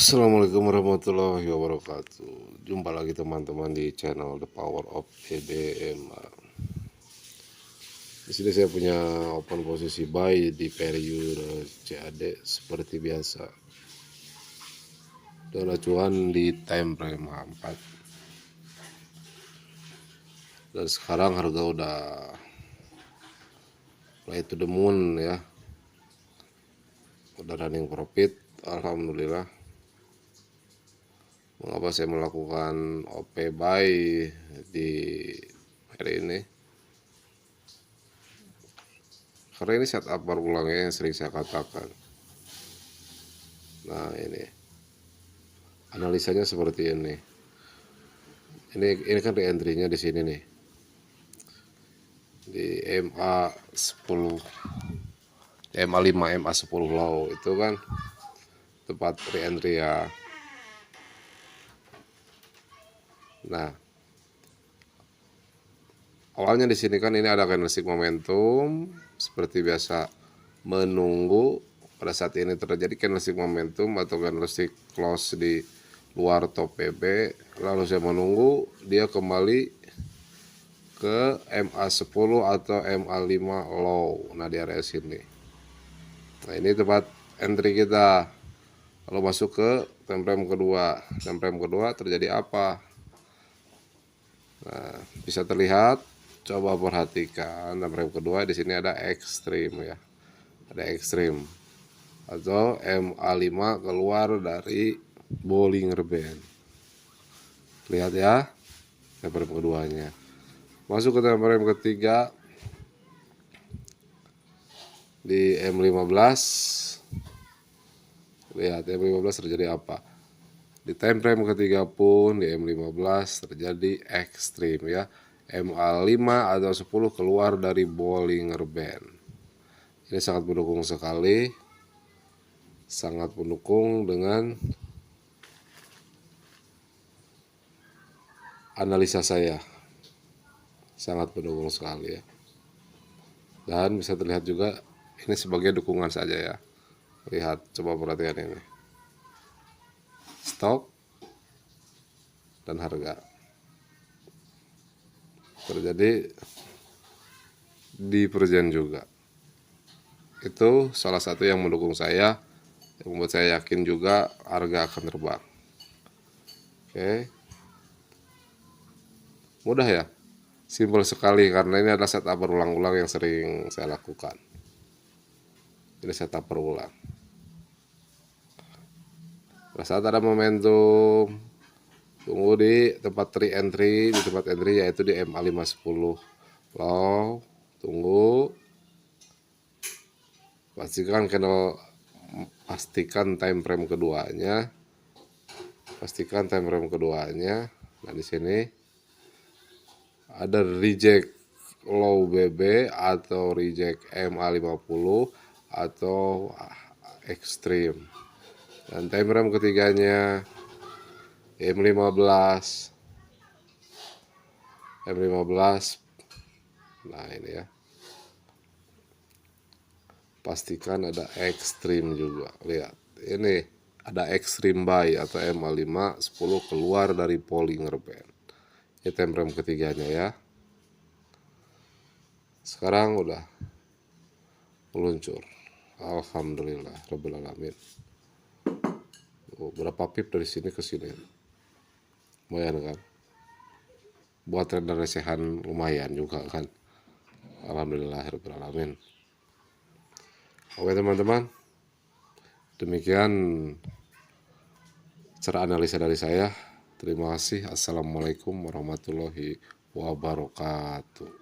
Assalamualaikum warahmatullahi wabarakatuh. Jumpa lagi teman-teman di channel The Power of EDM. Di sini saya punya open posisi buy di periode CAD seperti biasa. Dan acuan di time frame H4. Dan sekarang harga udah fly to the moon ya. Udah running profit, alhamdulillah. Mengapa saya melakukan OP buy di hari ini? Karena ini setup berulangnya yang sering saya katakan. Nah, ini analisanya seperti ini. Ini kan re-entry-nya di sini nih. Di MA10, MA5, MA10 low itu kan tempat re-entry ya. Nah, awalnya di sini kan ini ada candlestick momentum seperti biasa, menunggu pada saat ini terjadi candlestick momentum atau candlestick close di luar top PB, lalu saya menunggu dia kembali ke MA10 atau MA5 low. Nah, di area sini. Nah, ini tempat entry kita. Kalau masuk ke time frame kedua, terjadi apa? Nah, bisa terlihat, coba perhatikan time frame kedua di sini ada ekstrim ya. Ada ekstrim atau MA5 keluar dari Bollinger Band. Lihat ya, time frame keduanya. Masuk ke time frame ketiga di M15. Lihat M15 terjadi apa? Di time frame ketiga pun di M15 terjadi ekstrim ya. MA5 atau 10 keluar dari Bollinger Band. Ini sangat mendukung sekali. Sangat mendukung dengan analisa saya. Sangat mendukung sekali ya. Dan bisa terlihat juga ini sebagai dukungan saja ya. Lihat, coba perhatikan ini. Stop dan harga. Terjadi di persen juga. Itu salah satu yang mendukung saya, yang membuat saya yakin juga harga akan terbang. Oke. Mudah ya? Simpel sekali karena ini adalah setup berulang-ulang yang sering saya lakukan. Ini setup berulang. Pada saat ada momentum, tunggu di tempat re-entry, yaitu di MA510 low, tunggu, pastikan time frame keduanya, Nah, di sini ada reject low BB atau reject MA50 atau ekstrim. Dan time frame ketiganya M15. Nah, ini ya. Pastikan ada ekstrim juga. Lihat, ini ada ekstrim buy atau MA5 10 keluar dari Bollinger Band. Ini time frame ketiganya ya. Sekarang udah meluncur. Alhamdulillah rabbil alamin. Berapa pip dari sini ke sini? Lumayan kan? Buat trader recehan lumayan juga kan? Alhamdulillah rabbil alamin. Oke teman-teman, demikian cara analisa dari saya. Terima kasih. Assalamualaikum warahmatullahi wabarakatuh.